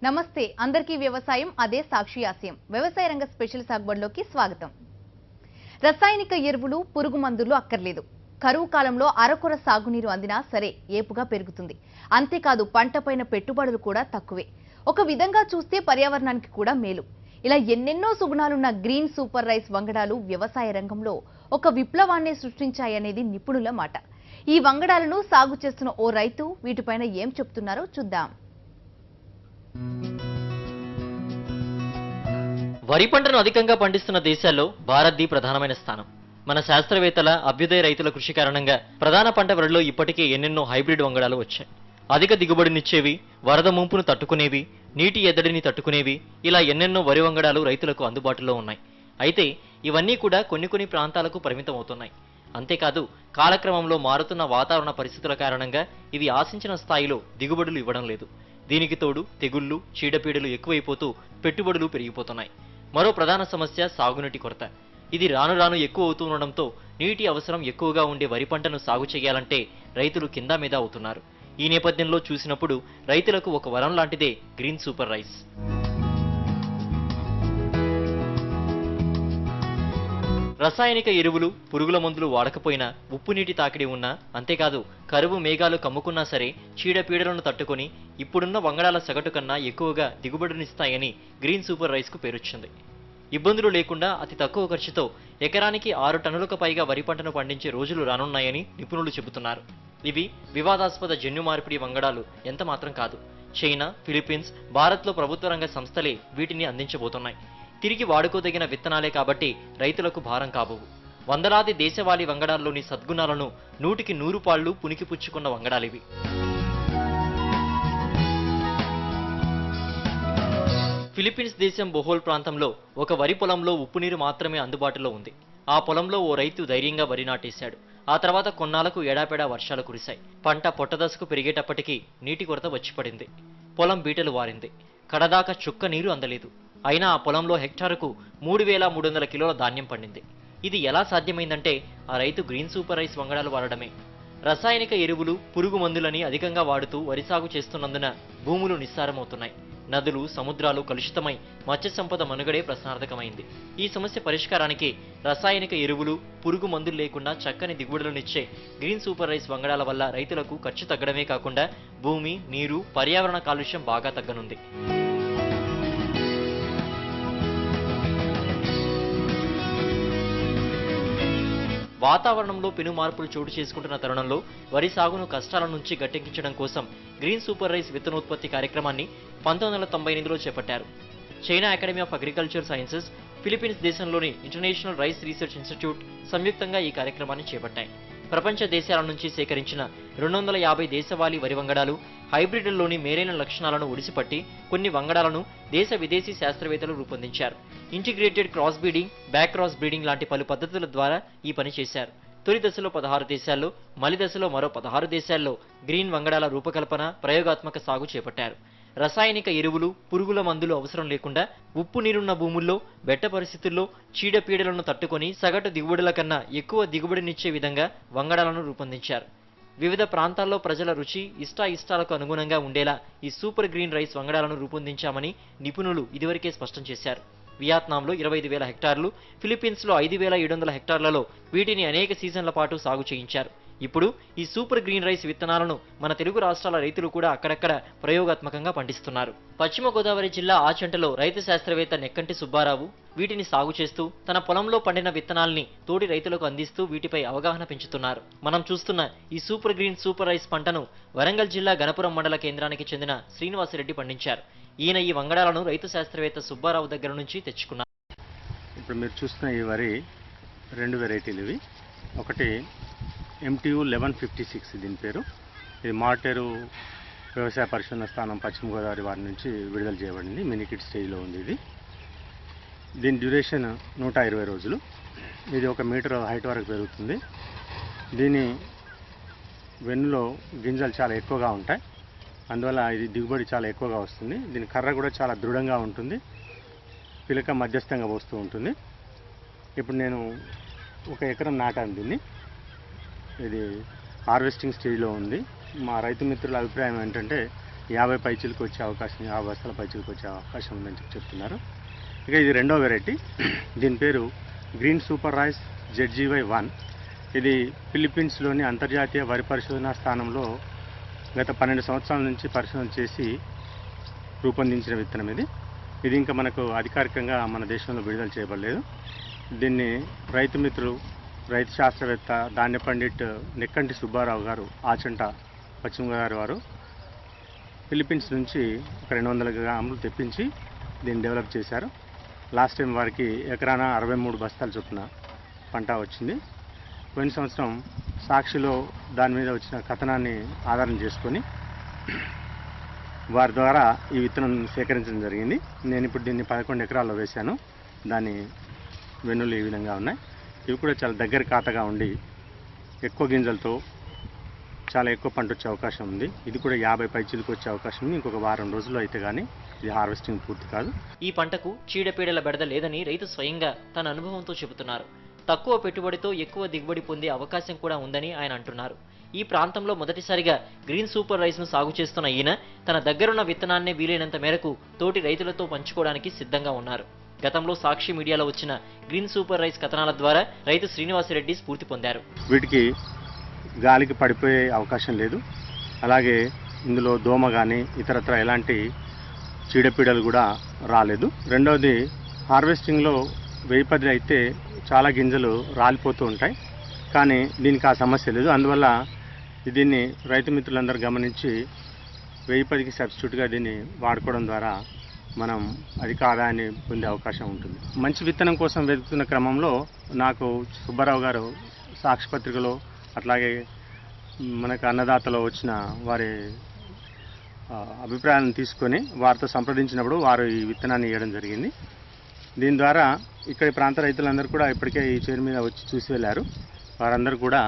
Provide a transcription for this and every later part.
నమస్తే అందరికీ వ్యవసాయం అదే సాక్షి ఆశయం వ్యవసాయ రంగ స్పెషల్ సాగుబడిలోకి స్వాగతం. రసాయనిక ఎరువులు పురుగు మందులు అక్కర్లేదు. కరువు కాలంలో అరకొర సాగునీరు అందినా సరే ఏపుగా పెరుగుతుంది. అంతేకాదు పంటపైన పెట్టుబడులు కూడా తక్కువే. ఒక విధంగా చూస్తే పర్యావరణానికి కూడా మేలు. ఇలా ఎన్నెన్నో సుగుణాలున్న గ్రీన్ సూపర్ రైస్ వంగడాలు వ్యవసాయ రంగంలో ఒక విప్లవాన్ని సృష్టించాయనేది నిపుణుల మాట. ఈ వంగడాలను సాగు చేస్తున్న ఓ రైతు వీటిపైన ఏం చెప్తున్నారో చూద్దాం. వరి పంటను అధికంగా పండిస్తున్న దేశాల్లో భారత్ది ప్రధానమైన స్థానం. మన శాస్త్రవేత్తల అభ్యుదయ రైతుల కృషి కారణంగా ప్రధాన పంట వరిలో ఇప్పటికే ఎన్నెన్నో హైబ్రిడ్ వంగడాలు వచ్చాయి. అధిక దిగుబడినిచ్చేవి, వరద ముంపును తట్టుకునేవి, నీటి ఎద్దడిని తట్టుకునేవి, ఇలా ఎన్నెన్నో వరి వంగడాలు రైతులకు అందుబాటులో ఉన్నాయి. అయితే ఇవన్నీ కూడా కొన్ని ప్రాంతాలకు పరిమితం అవుతున్నాయి. అంతేకాదు కాలక్రమంలో మారుతున్న వాతావరణ పరిస్థితుల కారణంగా ఇవి ఆశించిన స్థాయిలో దిగుబడులు ఇవ్వడం లేదు. దీనికి తోడు తెగుళ్లు, చీడపీడలు ఎక్కువైపోతూ పెట్టుబడులు పెరిగిపోతున్నాయి. మరో ప్రధాన సమస్య సాగునీటి కొరత. ఇది రాను రాను ఎక్కువ అవుతూ ఉండడంతో నీటి అవసరం ఎక్కువగా ఉండే వరి పంటను సాగు చేయాలంటే రైతులు కింద మీద అవుతున్నారు. ఈ నేపథ్యంలో చూసినప్పుడు రైతులకు ఒక వరం లాంటిదే గ్రీన్ సూపర్ రైస్. రసాయనిక ఎరువులు, పురుగుల మందులు వాడకపోయినా, ఉప్పు నీటి తాకిడి ఉన్నా, అంతేకాదు కరువు మేఘాలు కమ్ముకున్నా సరే చీడపీడలను తట్టుకొని ఇప్పుడున్న వంగడాల సగటు కన్నా ఎక్కువగా దిగుబడినిస్తాయని గ్రీన్ సూపర్ రైస్కు పేరొచ్చింది. ఇబ్బందులు లేకుండా అతి తక్కువ ఖర్చుతో ఎకరానికి 6 టన్నులకు పైగా వరి పంటను పండించే రోజులు రానున్నాయని నిపుణులు చెబుతున్నారు. ఇవి వివాదాస్పద జన్యు మార్పిడి వంగడాలు ఎంత మాత్రం కాదు. చైనా, ఫిలిప్పీన్స్, భారత్లో ప్రభుత్వ రంగ సంస్థలే వీటిని అందించబోతున్నాయి. తిరిగి వాడుకోదగిన విత్తనాలే కాబట్టి రైతులకు భారం కాబోవు. వందలాది దేశవాళీ వంగడాల్లోని సద్గుణాలను 100కి 100 పాళ్లు పునికిపుచ్చుకున్న వంగడాలివి. ఫిలిప్పీన్స్ దేశం బొహోల్ ప్రాంతంలో ఒక వరి పొలంలో ఉప్పు నీరు మాత్రమే అందుబాటులో ఉంది. ఆ పొలంలో ఓ రైతు ధైర్యంగా వరి నాటేశాడు. ఆ తర్వాత కొన్నాళ్లకు ఎడాపెడా వర్షాలు కురిశాయి. పంట పొట్టదశకు పెరిగేటప్పటికీ నీటి కొరత వచ్చిపడింది. పొలం బీటలు వారింది. కడదాకా చుక్క నీరు అందలేదు. అయినా ఆ పొలంలో హెక్టారుకు 3300 కిలోల ధాన్యం పండింది. ఇది ఎలా సాధ్యమైందంటే ఆ రైతు గ్రీన్ సూపర్ రైస్ వంగడాలు వాడడమే. రసాయనిక ఎరువులు, పురుగు మందులని అధికంగా వాడుతూ వరి సాగు చేస్తున్నందున భూములు నిస్సారమవుతున్నాయి. నదులు, సముద్రాలు కలుషితమై మత్స్య సంపద మనుగడే ప్రశ్నార్థకమైంది. ఈ సమస్య పరిష్కారానికి రసాయనిక ఎరువులు, పురుగు మందులు లేకుండా చక్కని దిగుబడులనిచ్చే గ్రీన్ సూపర్ రైస్ వంగడాల వల్ల రైతులకు ఖర్చు తగ్గడమే కాకుండా భూమి, నీరు, పర్యావరణ కాలుష్యం బాగా తగ్గనుంది. వాతావరణంలో పెను మార్పులు చోటు చేసుకుంటున్న తరుణంలో వరి సాగును కష్టాల నుంచి గట్టెక్కించడం కోసం గ్రీన్ సూపర్ రైస్ విత్తనోత్పత్తి కార్యక్రమాన్ని 1998లో చేపట్టారు. China academy of agriculture sciences, Philippines దేశంలోని ఇంటర్నేషనల్ రైస్ రీసెర్చ్ ఇన్స్టిట్యూట్ సంయుక్తంగా ఈ కార్యక్రమాన్ని చేపట్టాయి. ప్రపంచ దేశాల నుంచి సేకరించిన 250 దేశవాళీ వరి వంగడాలు, హైబ్రిడ్లలోని మేలైన లక్షణాలను ఒడిసిపట్టి కొన్ని వంగడాలను దేశ విదేశీ శాస్త్రవేత్తలు రూపొందించారు. Integrated cross breeding, back cross breeding లాంటి పలు పద్ధతుల ద్వారా ఈ పని చేశారు. తొలి దశలో 16 దేశాల్లో, మలి దశలో మరో 16 దేశాల్లో గ్రీన్ వంగడాల రూపకల్పన, ప్రయోగాత్మక సాగు చేపట్టారు. రసాయనిక ఎరువులు, పురుగుల మందులు అవసరం లేకుండా ఉప్పు నీరున్న భూముల్లో, బెట్ట పరిస్థితుల్లో చీడపీడలను తట్టుకొని సగటు దిగుబడుల కన్నా ఎక్కువ దిగుబడినిచ్చే విధంగా వంగడాలను రూపొందించారు. వివిధ ప్రాంతాల్లో ప్రజల రుచి, ఇష్టాలకు అనుగుణంగా ఉండేలా ఈ సూపర్ గ్రీన్ రైస్ వంగడాలను రూపొందించామని నిపుణులు ఇదివరకే స్పష్టం చేశారు. వియత్నాంలో 25,000 హెక్టార్లు, ఫిలిప్పీన్స్లో 5,700 హెక్టార్లలో వీటిని అనేక సీజన్ల పాటు సాగు చేయించారు. ఇప్పుడు ఈ సూపర్ గ్రీన్ రైస్ విత్తనాలను మన తెలుగు రాష్ట్రాల రైతులు కూడా అక్కడక్కడ ప్రయోగాత్మకంగా పండిస్తున్నారు. పశ్చిమ గోదావరి జిల్లా ఆచంటలో రైతు శాస్త్రవేత్త నెక్కంటి సుబ్బారావు వీటిని సాగు చేస్తూ తన పొలంలో పండిన విత్తనాల్ని తోటి రైతులకు అందిస్తూ వీటిపై అవగాహన పెంచుతున్నారు. మనం చూస్తున్న ఈ సూపర్ గ్రీన్ సూపర్ రైస్ పంటను వరంగల్ జిల్లా గణపురం మండల కేంద్రానికి చెందిన శ్రీనివాసరెడ్డి పండించారు. ఈయన ఈ వంగడాలను రైతు శాస్త్రవేత్త సుబ్బారావు దగ్గర నుంచి తెచ్చుకున్నారు. ఇప్పుడు మీరు చూస్తున్న ఈ వరి 2 వెరైటీలు ఇవి. ఒకటి MTU 1156 దీని పేరు. ఇది మార్టేరు వ్యవసాయ పరిశోధన స్థానం పశ్చిమ గోదావరి వారి నుంచి విడుదల చేయబడింది. మినికిట్ స్టేజ్లో ఉంది ఇది. దీని డ్యూరేషన్ 120 రోజులు. ఇది 1 మీటర్ హైట్ వరకు పెరుగుతుంది. దీని వెన్నులో గింజలు చాలా ఎక్కువగా ఉంటాయి. అందువల్ల ఇది దిగుబడి చాలా ఎక్కువగా వస్తుంది. దీని కర్ర కూడా చాలా దృఢంగా ఉంటుంది. పిలక మధ్యస్థంగా వస్తూ ఉంటుంది. ఇప్పుడు నేను 1 ఎకరం నాటాను దీన్ని. ఇది హార్వెస్టింగ్ స్టేజ్లో ఉంది. మా రైతు మిత్రుల అభిప్రాయం ఏంటంటే 50 పైచీలకు వచ్చే అవకాశం, 50 బస్తాల పైచీలకు వచ్చే అవకాశం ఉందని చెప్తున్నారు. ఇక ఇది రెండో వెరైటీ. దీని పేరు గ్రీన్ సూపర్ రైస్ ZGY1. ఇది ఫిలిప్పీన్స్లోని అంతర్జాతీయ వరి పరిశోధనా స్థానంలో గత 12 సంవత్సరాల నుంచి పరిశోధన చేసి రూపొందించిన విత్తనం ఇది. ఇది ఇంకా మనకు అధికారికంగా మన దేశంలో విడుదల చేయబడలేదు. దీన్ని రైతు మిత్రులు, రైతు శాస్త్రవేత్త ధాన్య పండిట్ నెక్కంటి సుబ్బారావు గారు ఆచంట పశ్చిమ గోదావరి వారు ఫిలిప్పీన్స్ నుంచి ఒక 200 గ్రాములు తెప్పించి దీన్ని డెవలప్ చేశారు. లాస్ట్ టైం వారికి ఎకరాన 63 బస్తాల చొప్పున పంట వచ్చింది. పోయిన సంవత్సరం సాక్షిలో దాని మీద వచ్చిన కథనాన్ని ఆధారం చేసుకొని వారి ద్వారా ఈ విత్తనం సేకరించడం జరిగింది. నేను ఇప్పుడు దీన్ని 11 ఎకరాల్లో వేశాను. దాని వెన్నులు ఈ విధంగా ఉన్నాయి. ఇవి కూడా చాలా దగ్గర ఖాతాగా ఉండి ఎక్కువ గింజలతో చాలా ఎక్కువ పంట వచ్చే అవకాశం ఉంది. ఇది కూడా 50 పైచీలకు వచ్చే అవకాశం ఉంది. ఇంకొక వారం రోజుల్లో అయితే కానీ ఇది హార్వెస్టింగ్ పూర్తి కాదు. ఈ పంటకు చీడపీడల బెడద లేదని రైతు స్వయంగా తన అనుభవంతో చెబుతున్నారు. తక్కువ పెట్టుబడితో ఎక్కువ దిగుబడి పొందే అవకాశం కూడా ఉందని ఆయన అంటున్నారు. ఈ ప్రాంతంలో మొదటిసారిగా గ్రీన్ సూపర్ రైస్ ను సాగు చేస్తున్న ఈయన తన దగ్గరున్న విత్తనాన్నే వీలైనంత మేరకు తోటి రైతులతో పంచుకోవడానికి సిద్ధంగా ఉన్నారు. గతంలో సాక్షి మీడియాలో వచ్చిన గ్రీన్ సూపర్ రైస్ కథనాల ద్వారా రైతు శ్రీనివాసరెడ్డి స్ఫూర్తి పొందారు. వీటికి గాలికి పడిపోయే అవకాశం లేదు. అలాగే ఇందులో దోమ కానీ ఇతరత్ర ఎలాంటి చీడపీడలు కూడా రాలేదు. రెండవది, హార్వెస్టింగ్లో 1010 అయితే చాలా గింజలు రాలిపోతూ ఉంటాయి. కానీ దీనికి ఆ సమస్య లేదు. అందువల్ల దీన్ని రైతు మిత్రులందరూ గమనించి 1010కి సబ్స్టిట్యూట్గా దీన్ని వాడుకోవడం ద్వారా మనం అధిక ఆదాయాన్ని పొందే అవకాశం ఉంటుంది. మంచి విత్తనం కోసం వెతుకుతున్న క్రమంలో నాకు సుబ్బారావు గారు సాక్షి పత్రికలో అట్లాగే మనకు అన్నదాతలో వచ్చిన వారి అభిప్రాయాలను తీసుకొని వారితో సంప్రదించినప్పుడు వారు ఈ విత్తనాన్ని ఇవ్వడం జరిగింది. దీని ద్వారా ఇక్కడి ప్రాంత రైతులందరూ కూడా ఇప్పటికే ఈ చేను మీద వచ్చి చూసి వెళ్ళారు. వారందరూ కూడా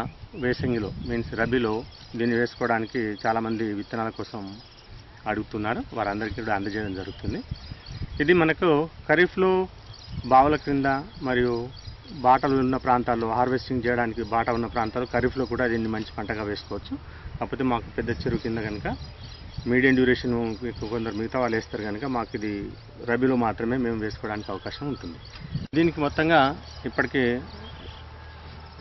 వేసంగిలో మీన్స్ రబీలో దీన్ని వేసుకోవడానికి చాలామంది విత్తనాల కోసం అడుగుతున్నారు. వారందరికీ కూడా అందజేయడం జరుగుతుంది. ఇది మనకు ఖరీఫ్లో బావుల క్రింద మరియు బాటలు ఉన్న ప్రాంతాల్లో హార్వెస్టింగ్ చేయడానికి బాట ఉన్న ప్రాంతాలు ఖరీఫ్లో కూడా దీన్ని మంచి పంటగా వేసుకోవచ్చు. కాకపోతే మాకు పెద్ద చెరువు కింద కనుక మీడియం డ్యూరేషన్ కొందరు మిగతా వాళ్ళు వేస్తారు కనుక మాకు ఇది రబీలో మాత్రమే మేము వేసుకోవడానికి అవకాశం ఉంటుంది. దీనికి మొత్తంగా ఇప్పటికీ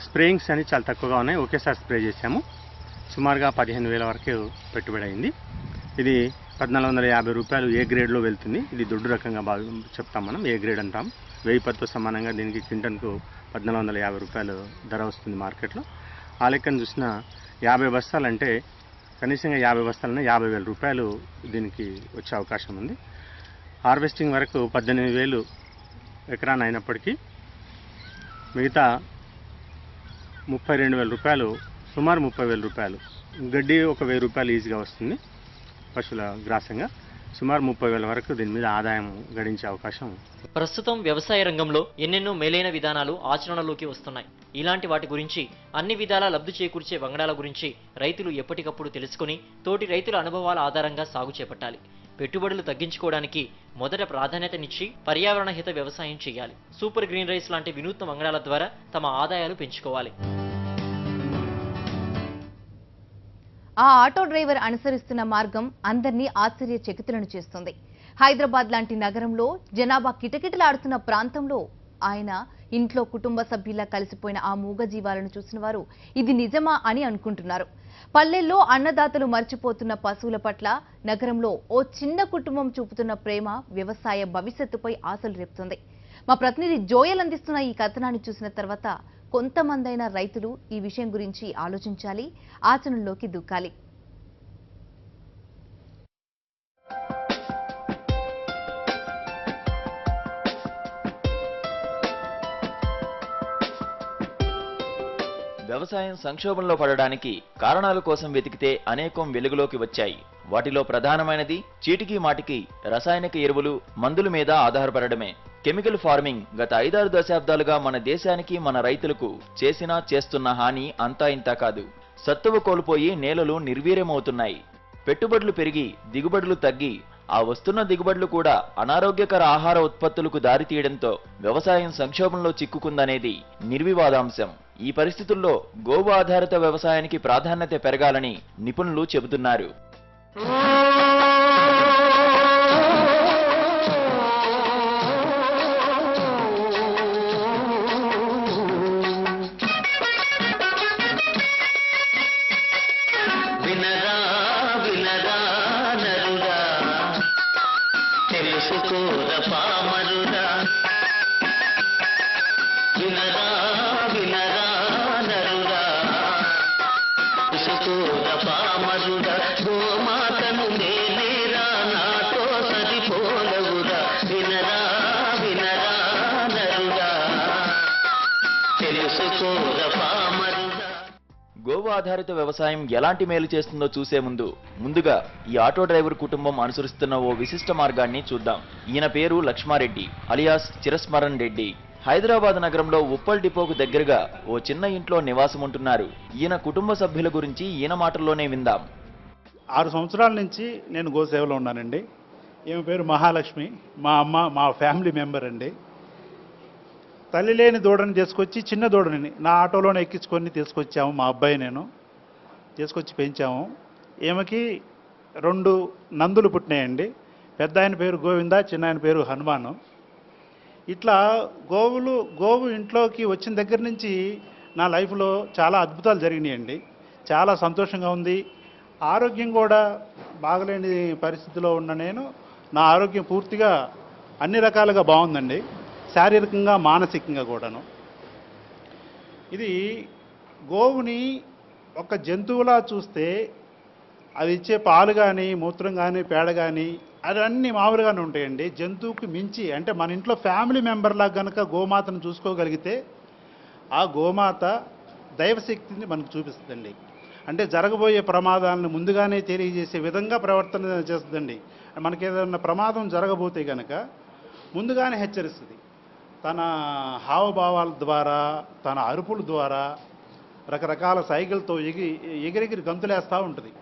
స్ప్రేయింగ్స్ అని చాలా తక్కువగా ఉన్నాయి. ఒకేసారి స్ప్రే చేసాము. సుమారుగా 15,000 వరకు పెట్టుబడి అయింది. ఇది 1,450 రూపాయలు ఏ గ్రేడ్లో వెళ్తుంది. ఇది దొడ్డు రకంగా బాగా చెప్తాం, మనం ఏ గ్రేడ్ అంటాం. 1010తో సమానంగా దీనికి క్వింటన్కు 1,450 రూపాయలు ధర వస్తుంది మార్కెట్లో. ఆ లెక్కను చూసిన 50 బస్తాలంటే కనీసంగా 50 బస్తాలన్నా 50,000 రూపాయలు దీనికి వచ్చే అవకాశం ఉంది. హార్వెస్టింగ్ వరకు 18,000 ఎకరాన్ని అయినప్పటికీ మిగతా 32,000 రూపాయలు, సుమారు 30,000 రూపాయలు గడ్డి ఒక 1,000 రూపాయలు ఈజీగా వస్తుంది పశువుల గ్రాసంగా. సుమారు 30,000 వరకు దీని మీద ఆదాయం గడించే అవకాశం. ప్రస్తుతం వ్యవసాయ రంగంలో ఎన్నెన్నో మేలైన విధానాలు ఆచరణలోకి వస్తున్నాయి. ఇలాంటి వాటి గురించి, అన్ని విధాలా లబ్ధి చేకూర్చే వంగడాల గురించి రైతులు ఎప్పటికప్పుడు తెలుసుకుని తోటి రైతుల అనుభవాల ఆధారంగా సాగు చేపట్టాలి. పెట్టుబడులు తగ్గించుకోవడానికి మొదట ప్రాధాన్యతనిచ్చి పర్యావరణ హిత వ్యవసాయం చేయాలి. సూపర్ గ్రీన్ రైస్ లాంటి వినూత్న వంగడాల ద్వారా తమ ఆదాయాలు పెంచుకోవాలి. ఆ ఆటో డ్రైవర్ అనుసరిస్తున్న మార్గం అందరినీ ఆశ్చర్యచకితులను చేస్తుంది. హైదరాబాద్ లాంటి నగరంలో జనాభా కిటకిటలాడుతున్న ప్రాంతంలో ఆయన ఇంట్లో కుటుంబ సభ్యుల్లా కలిసిపోయిన ఆ మూగ జీవాలను చూసిన వారు ఇది నిజమా అని అనుకుంటున్నారు. పల్లెల్లో అన్నదాతలు మర్చిపోతున్న పశువుల పట్ల నగరంలో ఓ చిన్న కుటుంబం చూపుతున్న ప్రేమ వ్యవసాయ భవిష్యత్తుపై ఆశలు రేపుతుంది. మా ప్రతినిధి జోయల్ అందిస్తున్న ఈ కథనాన్ని చూసిన తర్వాత కొంతమందైన రైతులు ఈ విషయం గురించి ఆలోచించాలి, ఆచరణలోకి దూకాలి. వ్యవసాయం సంక్షోభంలో పడడానికి కారణాల కోసం వెతికితే అనేకం వెలుగులోకి వచ్చాయి. వాటిలో ప్రధానమైనది చీటికి మాటికి రసాయనిక ఎరువులు, మందుల మీద ఆధారపడడమే. కెమికల్ ఫార్మింగ్ గత 5-6 దశాబ్దాలుగా మన దేశానికి, మన రైతులకు చేస్తున్న హాని అంతా ఇంతా కాదు. సత్తువ కోల్పోయి నేలలు నిర్వీర్యమవుతున్నాయి. పెట్టుబడులు పెరిగి దిగుబడులు తగ్గి ఆ వస్తున్న దిగుబడులు కూడా అనారోగ్యకర ఆహార ఉత్పత్తులకు దారితీయడంతో వ్యవసాయం సంక్షోభంలో చిక్కుకుందనేది నిర్వివాదాంశం. ఈ పరిస్థితుల్లో గోవు ఆధారిత వ్యవసాయానికి ప్రాధాన్యత పెరగాలని నిపుణులు చెబుతున్నారు. వినరా వినరా నరుడా, తెలుసుకోర పామరుడా. వినరా వినరా నరుడా, తెలుసుకోర పామరుడా. గోమాతను నేనేరా, నాతో సరిపోలవురా. వినరా వినరా నరుడా, తెలుసుకోర పామరుడా. గోవు ఆధారిత వ్యవసాయం ఎలాంటి మేలు చేస్తుందో చూసే ముందుగా ఈ ఆటో డ్రైవర్ కుటుంబం అనుసరిస్తున్న ఓ విశిష్ట మార్గాన్ని చూద్దాం. ఈయన పేరు లక్ష్మారెడ్డి అలియాస్ చిరస్మరణ్ రెడ్డి. హైదరాబాద్ నగరంలో ఉప్పల్ డిపోకు దగ్గరగా ఓ చిన్న ఇంట్లో నివాసం ఉంటున్నారు. ఈయన కుటుంబ సభ్యుల గురించి ఈయన మాటల్లోనే విందాం. 6 సంవత్సరాల నుంచి నేను గోసేవలో ఉన్నానండి. ఈమె పేరు మహాలక్ష్మి, మా అమ్మ, మా ఫ్యామిలీ మెంబర్ అండి. తల్లి లేని దూడని తీసుకొచ్చి, చిన్న దూడని నా ఆటోలోనే ఎక్కించుకొని తీసుకొచ్చాము. మా అబ్బాయి నేను తీసుకొచ్చి పెంచాము. ఈమెకి 2 నందులు పుట్టినాయండి. పెద్ద ఆయన పేరు గోవింద, చిన్న ఆయన పేరు హనుమాను. ఇట్లా గోవు ఇంట్లోకి వచ్చిన దగ్గర నుంచి నా లైఫ్లో చాలా అద్భుతాలు జరిగినాయండి. చాలా సంతోషంగా ఉంది. ఆరోగ్యం కూడా బాగలేని పరిస్థితిలో ఉన్న నేను, నా ఆరోగ్యం పూర్తిగా అన్ని రకాలుగా బాగుందండి. శారీరకంగా, మానసికంగా కూడాను. ఇది గోవుని ఒక జంతువులా చూస్తే అది ఇచ్చే పాలు కానీ, మూత్రం కానీ, పేడ కానీ అవన్నీ మామూలుగానే ఉంటాయండి. జంతువుకి మించి, అంటే మన ఇంట్లో ఫ్యామిలీ మెంబర్లాగా కనుక గోమాతను చూసుకోగలిగితే ఆ గోమాత దైవశక్తిని మనకు చూపిస్తుందండి. అంటే జరగబోయే ప్రమాదాలను ముందుగానే తెలియజేసే విధంగా ప్రవర్తన చేస్తుందండి. మనకి ఏదైనా ప్రమాదం జరగబోతే కనుక ముందుగానే హెచ్చరిస్తుంది. తన హావభావాల ద్వారా, తన అరుపుల ద్వారా, రకరకాల సైకిల్తో ఎగిరెగిరి గంతులేస్తూ ఉంటుంది.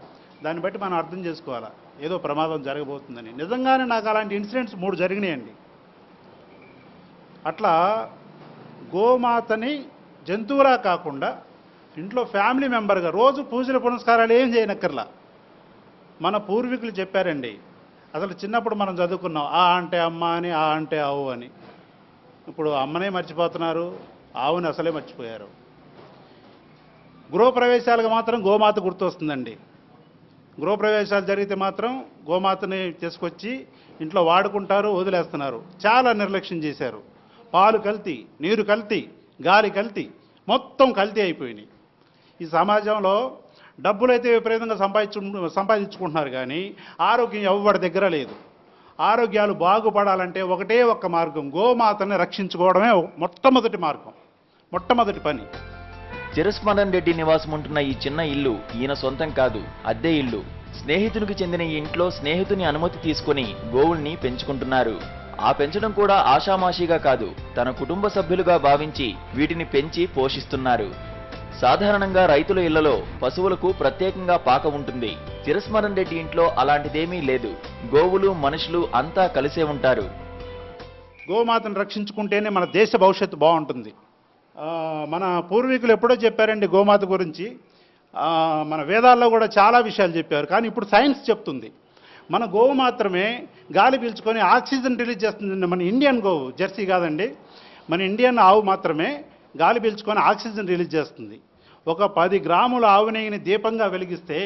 దాన్ని బట్టి మనం అర్థం చేసుకోవాలా ఏదో ప్రమాదం జరగబోతుందని. నిజంగానే నాకు అలాంటి ఇన్సిడెంట్స్ 3 జరిగినాయండి. అట్లా గోమాతని జంతువులా కాకుండా ఇంట్లో ఫ్యామిలీ మెంబర్గా రోజు పూజలు పునస్కారాలు ఏం చేయనక్కర్లా. మన పూర్వీకులు చెప్పారండి. అసలు చిన్నప్పుడు మనం చదువుకున్నాం, ఆ అంటే అమ్మ అని, ఆ అంటే ఆవు అని. ఇప్పుడు అమ్మనే మర్చిపోతున్నారు, ఆవుని అసలే మర్చిపోయారు. గృహప్రవేశాలకు మాత్రం గోమాత గుర్తొస్తుందండి. గృహప్రవేశాలు జరిగితే మాత్రం గోమాతని తీసుకొచ్చి ఇంట్లో వాడుకుంటారు, వదిలేస్తున్నారు. చాలా నిర్లక్ష్యం చేశారు. పాలు కల్తీ, నీరు కల్తీ, గాలి కల్తీ, మొత్తం కల్తీ అయిపోయినాయి. ఈ సమాజంలో డబ్బులైతే విపరీతంగా సంపాదించుకుంటున్నారు, కానీ ఆరోగ్యం ఎవరి దగ్గర లేదు. ఆరోగ్యాలు బాగుపడాలంటే ఒకటే ఒక్క మార్గం, గోమాతని రక్షించుకోవడమే మొట్టమొదటి మార్గం, మొట్టమొదటి పని. చిరస్మరణ్ రెడ్డి నివాసం ఉంటున్న ఈ చిన్న ఇల్లు ఈయన సొంతం కాదు, అద్దె ఇల్లు. స్నేహితునికి చెందిన ఈ ఇంట్లో స్నేహితుని అనుమతి తీసుకుని గోవుల్ని పెంచుకుంటున్నారు. ఆ పెంచడం కూడా ఆషామాషీగా కాదు, తన కుటుంబ సభ్యులుగా భావించి వీటిని పెంచి పోషిస్తున్నారు. సాధారణంగా రైతుల ఇళ్లలో పశువులకు ప్రత్యేకంగా పాక ఉంటుంది. చిరస్మరణ్ రెడ్డి ఇంట్లో అలాంటిదేమీ లేదు. గోవులు, మనుషులు అంతా కలిసే ఉంటారు. గోమాతను రక్షించుకుంటేనే మన దేశ భవిష్యత్తు బాగుంటుంది. మన పూర్వీకులు ఎప్పుడో చెప్పారండి గోమాత గురించి. మన వేదాల్లో కూడా చాలా విషయాలు చెప్పారు. కానీ ఇప్పుడు సైన్స్ చెప్తుంది మన గోవు మాత్రమే గాలి పీల్చుకొని ఆక్సిజన్ రిలీజ్ చేస్తుందండి. మన ఇండియన్ గోవు, జెర్సీ కాదండి, మన ఇండియన్ ఆవు మాత్రమే గాలి పీల్చుకొని ఆక్సిజన్ రిలీజ్ చేస్తుంది. ఒక 10 గ్రాముల ఆవు నెయ్యిని దీపంగా వెలిగిస్తే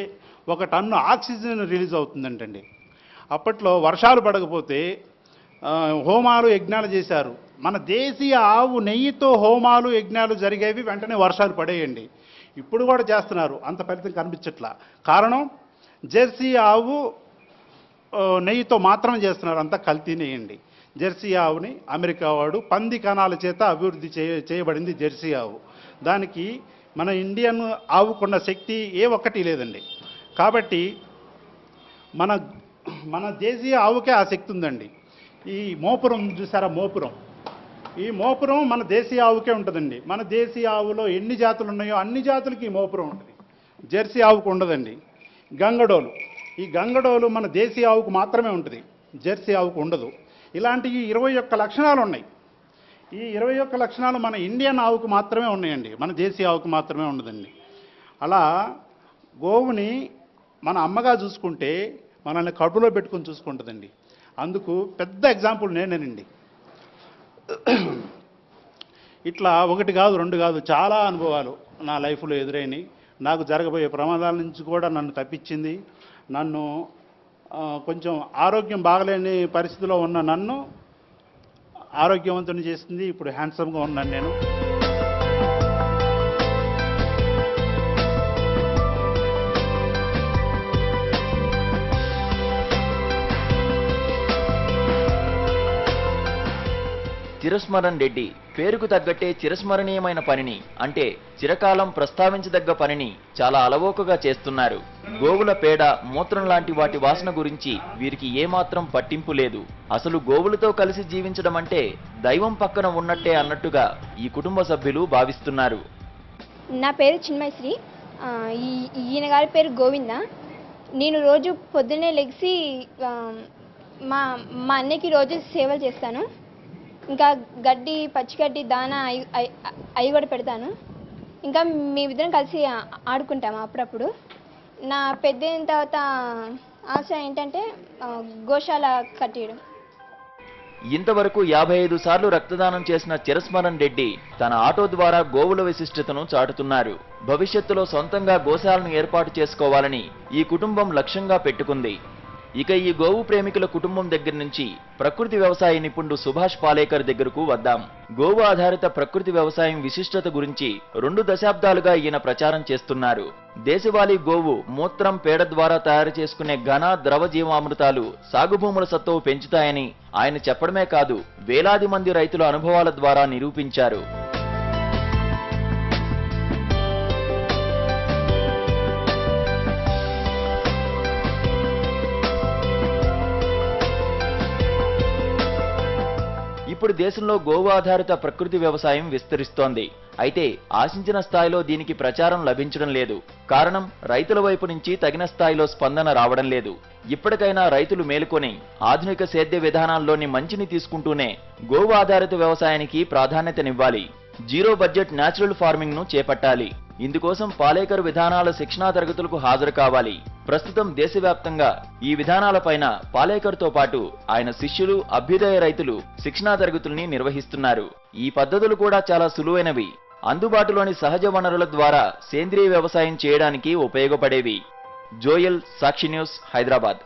1 టన్ను ఆక్సిజన్ రిలీజ్ అవుతుందంటండి. అప్పట్లో వర్షాలు పడకపోతే హోమాలు, యజ్ఞాలు చేశారు. మన దేశీయ ఆవు నెయ్యితో హోమాలు, యజ్ఞాలు జరిగేవి, వెంటనే వర్షాలు పడేయండి. ఇప్పుడు కూడా చేస్తున్నారు, అంత ఫలితం కనిపించట్లా. కారణం జెర్సీ ఆవు నెయ్యితో మాత్రమే చేస్తున్నారు, అంతా కల్తీ నెయ్యండి. జెర్సీ ఆవుని అమెరికా వాడు పంది కణాల చేత అభివృద్ధి చేయబడింది జెర్సీ ఆవు. దానికి మన ఇండియన్ ఆవుకున్న శక్తి ఏ ఒక్కటి లేదండి. కాబట్టి మన దేశీయ ఆవుకే ఆ శక్తి ఉందండి. ఈ మోపురం చూసారా, మోపురం, ఈ మోపురం మన దేశీయ ఆవుకే ఉంటుందండి. మన దేశీయ ఆవులో ఎన్ని జాతులు ఉన్నాయో అన్ని జాతులకి ఈ మోపురం ఉంటుంది, జెర్సీ ఆవుకు ఉండదండి. గంగడోలు, ఈ గంగడోలు మన దేశీయ ఆవుకు మాత్రమే ఉంటుంది, జెర్సీ ఆవుకు ఉండదు. ఇలాంటి 21 లక్షణాలు ఉన్నాయి. ఈ 21 లక్షణాలు మన ఇండియన్ ఆవుకు మాత్రమే ఉన్నాయండి, మన దేశీయ ఆవుకు మాత్రమే ఉండదండి. అలా గోవుని మన అమ్మగా చూసుకుంటే మనల్ని కడుపులో పెట్టుకొని చూసుకుంటుందండి. అందుకు పెద్ద ఎగ్జాంపుల్ నేనేనండి. ఇట్లా ఒకటి కాదు, రెండు కాదు, చాలా అనుభవాలు నా లైఫ్లో ఎదురైనాయి. నాకు జరగబోయే ప్రమాదాల నుంచి కూడా నన్ను తప్పించింది. నన్ను కొంచెం ఆరోగ్యం బాగలేని పరిస్థితిలో ఉన్న నన్ను ఆరోగ్యవంతుని చేసింది. ఇప్పుడు హ్యాండ్సమ్గా ఉన్నాను నేను. చిరస్మరణ్ రెడ్డి పేరుకు తగ్గట్టే చిరస్మరణీయమైన పనిని, అంటే చిరకాలం ప్రస్తావించదగ్గ పనిని చాలా అలవోకగా చేస్తున్నారు. గోవుల పేడ, మూత్రం లాంటి వాటి వాసన గురించి వీరికి ఏమాత్రం పట్టింపు లేదు. అసలు గోవులతో కలిసి జీవించడం అంటే దైవం పక్కన ఉన్నట్టే అన్నట్టుగా ఈ కుటుంబ సభ్యులు భావిస్తున్నారు. నా పేరు చిన్మయశ్రీ. ఈయన గారి పేరు గోవింద. నేను రోజు పొద్దున్నే లెగిసి మా అన్నయ్యకి రోజు సేవలు చేస్తాను. ఇంకా గడ్డి, పచ్చిగడ్డి, దానా అవి కూడా పెడతాను. ఇంకా మేమిద్దరం కలిసి ఆడుకుంటాము అప్పుడప్పుడు. నా పెద్ద అయిన తర్వాత ఆశ ఏంటంటే గోశాల కట్టేయడం. ఇంతవరకు 55 సార్లు రక్తదానం చేసిన చిరస్మరణ్ రెడ్డి తన ఆటో ద్వారా గోవుల విశిష్టతను చాటుతున్నారు. భవిష్యత్తులో సొంతంగా గోశాలను ఏర్పాటు చేసుకోవాలని ఈ కుటుంబం లక్ష్యంగా పెట్టుకుంది. ఇక ఈ గోవు ప్రేమికుల కుటుంబం దగ్గర నుంచి ప్రకృతి వ్యవసాయ నిపుణుడు సుభాష్ పాలేకర్ దగ్గరకు వద్దాం. గోవు ఆధారిత ప్రకృతి వ్యవసాయం విశిష్టత గురించి 2 దశాబ్దాలుగా ఈయన ప్రచారం చేస్తున్నారు. దేశవాళీ గోవు మూత్రం, పేడ ద్వారా తయారు చేసుకునే ఘన, ద్రవ జీవామృతాలు సాగు భూముల సత్తువు పెంచుతాయని ఆయన చెప్పడమే కాదు, వేలాది మంది రైతుల అనుభవాల ద్వారా నిరూపించారు. ఇప్పుడు దేశంలో గోవు ఆధారిత ప్రకృతి వ్యవసాయం విస్తరిస్తోంది. అయితే ఆశించిన స్థాయిలో దీనికి ప్రచారం లభించడం లేదు. కారణం, రైతుల వైపు నుంచి తగిన స్థాయిలో స్పందన రావడం లేదు. ఇప్పటికైనా రైతులు మేలుకొని ఆధునిక సేద్య విధానాల్లోని మంచిని తీసుకుంటూనే గోవు ఆధారిత వ్యవసాయానికి ప్రాధాన్యతనివ్వాలి. జీరో బడ్జెట్ న్యాచురల్ ఫార్మింగ్ ను చేపట్టాలి. ఇందుకోసం పాలేకర్ విధానాల శిక్షణా తరగతులకు హాజరు కావాలి. ప్రస్తుతం దేశవ్యాప్తంగా ఈ విధానాలపైన పాలేకర్తో పాటు ఆయన శిష్యులు, అభ్యుదయ రైతులు శిక్షణా తరగతుల్ని నిర్వహిస్తున్నారు. ఈ పద్ధతులు కూడా చాలా సులువైనవి. అందుబాటులోని సహజ వనరుల ద్వారా సేంద్రీయ వ్యవసాయం చేయడానికి ఉపయోగపడేవి. జోయల్, సాక్షి న్యూస్, హైదరాబాద్.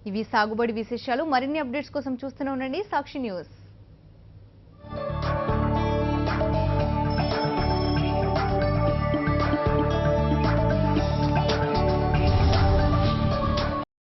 ఇవి సాగుబడి విశేషాలు. మరిన్ని అప్డేట్స్ కోసం చూస్తూనే ఉండండి సాక్షి న్యూస్.